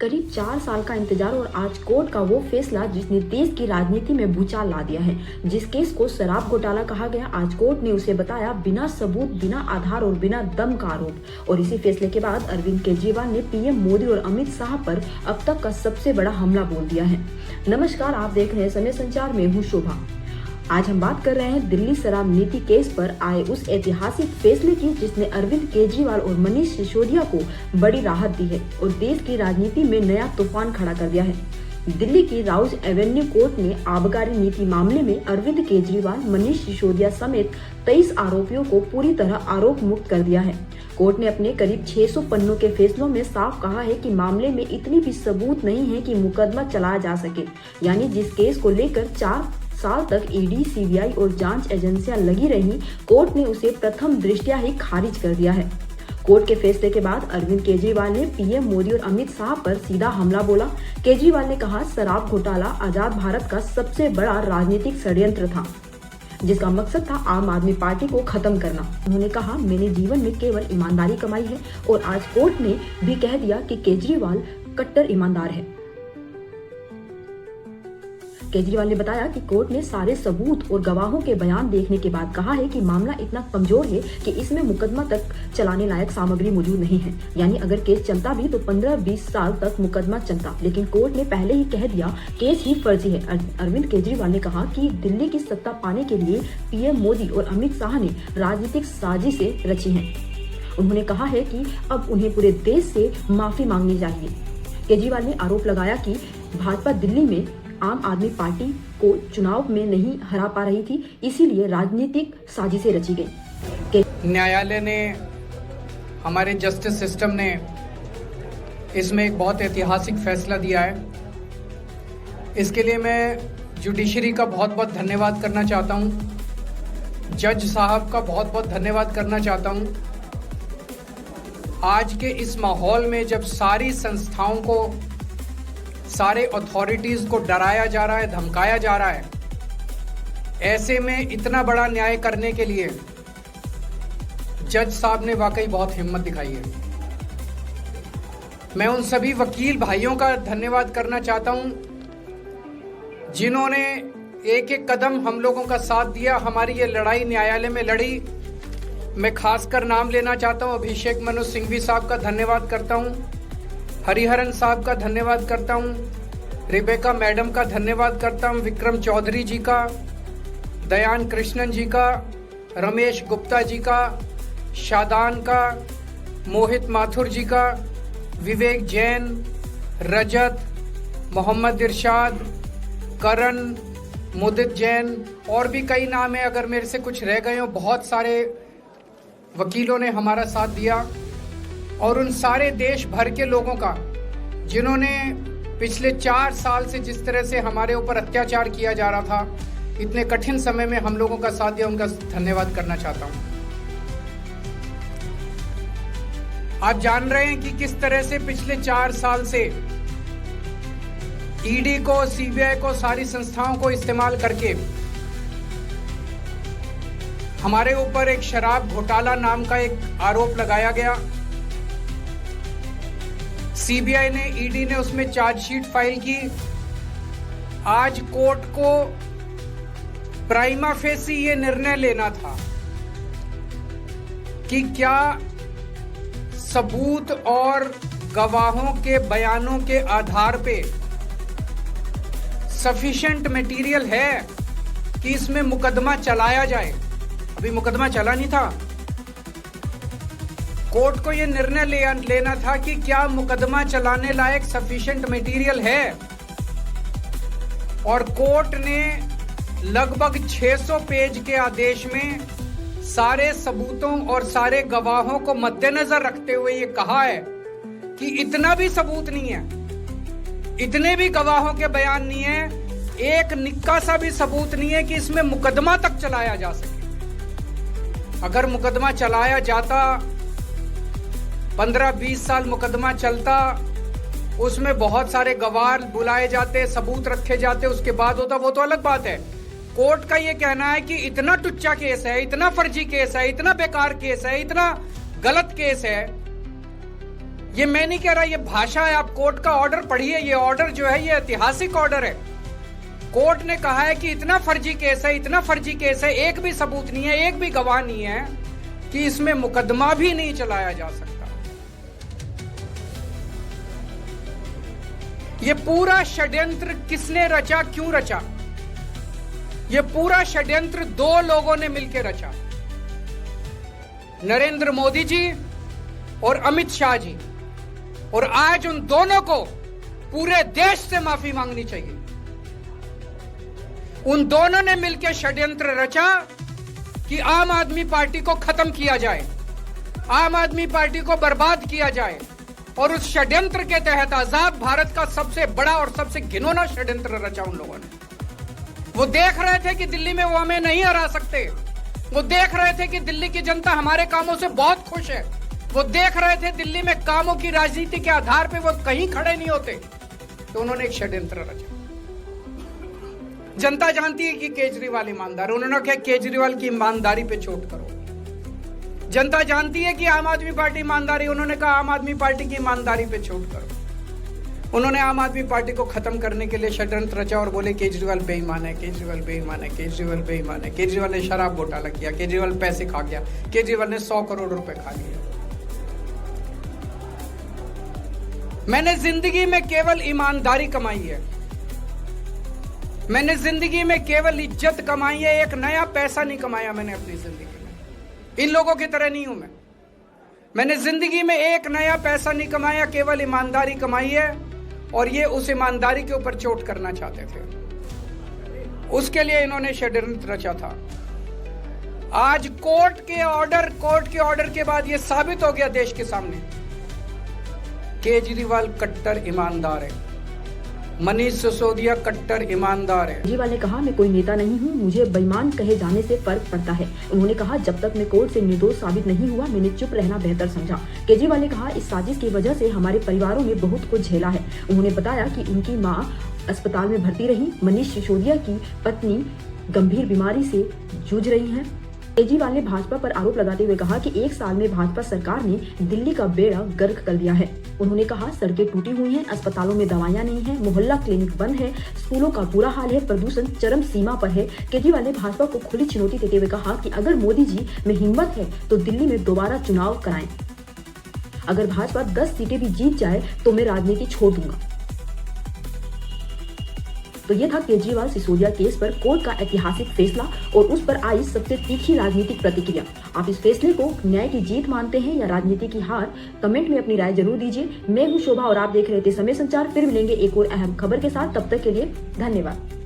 करीब 4 साल का इंतजार और आज कोर्ट का वो फैसला जिसने देश की राजनीति में भूचाल ला दिया है। जिस केस को शराब घोटाला कहा गया, आज कोर्ट ने उसे बताया बिना सबूत, बिना आधार और बिना दम का आरोप। और इसी फैसले के बाद अरविंद केजरीवाल ने पीएम मोदी और अमित शाह पर अब तक का सबसे बड़ा हमला बोल दिया है। नमस्कार, आप देख रहे हैं समय संचार में हूँ शोभा। आज हम बात कर रहे हैं दिल्ली शराब नीति केस पर आए उस ऐतिहासिक फैसले की जिसने अरविंद केजरीवाल और मनीष सिसोदिया को बड़ी राहत दी है और देश की राजनीति में नया तूफान खड़ा कर दिया है। दिल्ली की राउज एवेन्यू कोर्ट ने आबकारी नीति मामले में अरविंद केजरीवाल, मनीष सिसोदिया समेत 23 आरोपियों को पूरी तरह आरोप मुक्त कर दिया है। कोर्ट ने अपने करीब 600 पन्नों के फैसलों में साफ कहा है कि मामले में इतनी भी सबूत नहीं है कि मुकदमा चलाया जा सके। यानी जिस केस को लेकर 4 साल तक ईडी, सीबीआई और जांच एजेंसियां लगी रही, कोर्ट ने उसे प्रथम दृष्टया ही खारिज कर दिया है। कोर्ट के फैसले के बाद अरविंद केजरीवाल ने पीएम मोदी और अमित शाह पर सीधा हमला बोला। केजरीवाल ने कहा, शराब घोटाला आजाद भारत का सबसे बड़ा राजनीतिक षड्यंत्र था जिसका मकसद था आम आदमी पार्टी को खत्म करना। उन्होंने कहा, मैंने जीवन में केवल ईमानदारी कमाई है और आज कोर्ट ने भी कह दिया कि केजरीवाल कट्टर ईमानदार है। केजरीवाल ने बताया कि कोर्ट ने सारे सबूत और गवाहों के बयान देखने के बाद कहा है कि मामला इतना कमजोर है कि इसमें मुकदमा तक चलाने लायक सामग्री मौजूद नहीं है। यानी अगर केस चलता भी तो 15-20 साल तक मुकदमा चलता, लेकिन कोर्ट ने पहले ही कह दिया केस ही फर्जी है। अरविंद केजरीवाल ने कहा कि दिल्ली की सत्ता पाने के लिए पीएम मोदी और अमित शाह ने राजनीतिक साजिशें रची हैं। उन्होंने कहा है कि अब उन्हें पूरे देश से माफी मांगनी चाहिए। केजरीवाल ने आरोप लगाया कि भाजपा दिल्ली में आम आदमी पार्टी को चुनाव में नहीं हरा पा रही थी, इसीलिए राजनीतिक साजिशें रची गई। न्यायालय ने, हमारे जस्टिस सिस्टम ने इसमें एक बहुत ऐतिहासिक फैसला दिया है। इसके लिए मैं जुडिशरी का बहुत बहुत धन्यवाद करना चाहता हूँ, जज साहब का बहुत बहुत धन्यवाद करना चाहता हूँ। आज के इस माहौल में जब सारी संस्थाओं को, सारे अथॉरिटीज को डराया जा रहा है, धमकाया जा रहा है, ऐसे में इतना बड़ा न्याय करने के लिए जज साहब ने वाकई बहुत हिम्मत दिखाई है। मैं उन सभी वकील भाइयों का धन्यवाद करना चाहता हूं जिन्होंने एक एक कदम हम लोगों का साथ दिया, हमारी ये लड़ाई न्यायालय में लड़ी। मैं खासकर नाम लेना चाहता हूं, अभिषेक मनु सिंघवी साहब का धन्यवाद करता हूं, हरिहरन साहब का धन्यवाद करता हूं, रिबेका मैडम का धन्यवाद करता हूं, विक्रम चौधरी जी का, दयान कृष्णन जी का, रमेश गुप्ता जी का, शादान का, मोहित माथुर जी का, विवेक जैन, रजत, मोहम्मद इरशाद, करण, मुदित जैन और भी कई नाम है। अगर मेरे से कुछ रह गए हो, बहुत सारे वकीलों ने हमारा साथ दिया। और उन सारे देश भर के लोगों का जिन्होंने पिछले 4 साल से जिस तरह से हमारे ऊपर अत्याचार किया जा रहा था, इतने कठिन समय में हम लोगों का साथ दिया, उनका धन्यवाद करना चाहता हूं। आप जान रहे हैं कि किस तरह से पिछले 4 साल से ईडी को, सीबीआई को, सारी संस्थाओं को इस्तेमाल करके हमारे ऊपर एक शराब घोटाला नाम का एक आरोप लगाया गया। सीबीआई ने, ईडी ने उसमें चार्जशीट फाइल की। आज कोर्ट को प्राइमा फेसी ये निर्णय लेना था कि क्या सबूत और गवाहों के बयानों के आधार पे सफिशिएंट मटेरियल है कि इसमें मुकदमा चलाया जाए। अभी मुकदमा चला नहीं था। कोर्ट को यह निर्णय लेना था कि क्या मुकदमा चलाने लायक सफिशिएंट मटेरियल है, और कोर्ट ने लगभग 600 पेज के आदेश में सारे सबूतों और सारे गवाहों को मद्देनजर रखते हुए ये कहा है कि इतना भी सबूत नहीं है, इतने भी गवाहों के बयान नहीं है, एक निक्का सा भी सबूत नहीं है कि इसमें मुकदमा तक चलाया जा सके। अगर मुकदमा चलाया जाता, 15-20 साल मुकदमा चलता, उसमें बहुत सारे गवाह बुलाए जाते, सबूत रखे जाते, उसके बाद होता, वो तो अलग बात है। कोर्ट का ये कहना है कि इतना टुच्चा केस है, इतना फर्जी केस है, इतना बेकार केस है, इतना गलत केस है, ये मैं नहीं कह रहा, ये भाषा है। आप कोर्ट का ऑर्डर पढ़िए। ये ऑर्डर जो है ये ऐतिहासिक ऑर्डर है। कोर्ट ने कहा है कि इतना फर्जी केस है, इतना फर्जी केस है, एक भी सबूत नहीं है, एक भी गवाह नहीं है कि इसमें मुकदमा भी नहीं चलाया जा सकता। ये पूरा षड्यंत्र किसने रचा, क्यों रचा? ये पूरा षड्यंत्र दो लोगों ने मिलकर रचा, नरेंद्र मोदी जी और अमित शाह जी। और आज उन दोनों को पूरे देश से माफी मांगनी चाहिए। उन दोनों ने मिलकर षड्यंत्र रचा कि आम आदमी पार्टी को खत्म किया जाए, आम आदमी पार्टी को बर्बाद किया जाए। और उस षड्यंत्र के तहत आजाद भारत का सबसे बड़ा और सबसे घिनौना षड्यंत्र रचा उन लोगों ने। वो देख रहे थे कि दिल्ली में वो हमें नहीं हरा सकते। वो देख रहे थे कि दिल्ली की जनता हमारे कामों से बहुत खुश है। वो देख रहे थे दिल्ली में कामों की राजनीति के आधार पे वो कहीं खड़े नहीं होते। तो उन्होंने एक षड्यंत्र रचा। जनता जानती है कि केजरीवाल ईमानदार, उन्होंने कहा केजरीवाल की ईमानदारी पे चोट करो। जनता जानती है कि आम आदमी पार्टी ईमानदारी, उन्होंने कहा आम आदमी पार्टी की ईमानदारी पे चोट करो। उन्होंने आम आदमी पार्टी को खत्म करने के लिए षड्यंत्र रचा और बोले केजरीवाल बेईमान है, केजरीवाल बेईमान है, केजरीवाल बेईमान है, केजरीवाल ने शराब घोटाला किया, केजरीवाल पैसे खा गया, केजरीवाल ने 100 करोड़ रुपए खा लिए। मैंने जिंदगी में केवल ईमानदारी कमाई है, मैंने जिंदगी में केवल इज्जत कमाई है। एक नया पैसा नहीं कमाया मैंने अपनी जिंदगी में। इन लोगों की तरह नहीं हूं मैं। मैंने जिंदगी में एक नया पैसा नहीं कमाया, केवल ईमानदारी कमाई है। और ये उस ईमानदारी के ऊपर चोट करना चाहते थे, उसके लिए इन्होंने षड्यंत्र रचा था। आज कोर्ट के ऑर्डर के बाद ये साबित हो गया देश के सामने, केजरीवाल कट्टर ईमानदार है, मनीष सिसोदिया कट्टर ईमानदार है। केजरीवाल ने कहा, मैं कोई नेता नहीं हूँ, मुझे बेईमान कहे जाने से फर्क पड़ता है। उन्होंने कहा, जब तक मैं कोर्ट से निर्दोष साबित नहीं हुआ मैंने चुप रहना बेहतर समझा। केजरीवाल ने कहा, इस साजिश की वजह से हमारे परिवारों ने बहुत कुछ झेला है। उन्होंने बताया कि उनकी मां अस्पताल में भर्ती रही, मनीष सिसोदिया की पत्नी गंभीर बीमारी से जूझ रही है। केजरीवाल ने भाजपा पर आरोप लगाते हुए कहा कि 1 साल में भाजपा सरकार ने दिल्ली का बेड़ा गर्क कर दिया है। उन्होंने कहा, सड़कें टूटी हुई हैं, अस्पतालों में दवाइयां नहीं है, मोहल्ला क्लिनिक बंद है, स्कूलों का बुरा हाल है, प्रदूषण चरम सीमा पर है। केजरीवाल ने भाजपा को खुली चुनौती देते हुए कहा कि अगर मोदी जी में हिम्मत है तो दिल्ली में दोबारा चुनाव कराएं। अगर भाजपा 10 सीटें भी जीत जाए तो मैं राजनीति छोड़ दूंगा। तो ये था केजरीवाल सिसोदिया केस पर कोर्ट का ऐतिहासिक फैसला और उस पर आई सबसे तीखी राजनीतिक प्रतिक्रिया। आप इस फैसले को न्याय की जीत मानते हैं या राजनीति की हार? कमेंट में अपनी राय जरूर दीजिए। मैं हूं शोभा और आप देख रहे थे समय संचार। फिर मिलेंगे एक और अहम खबर के साथ। तब तक के लिए धन्यवाद।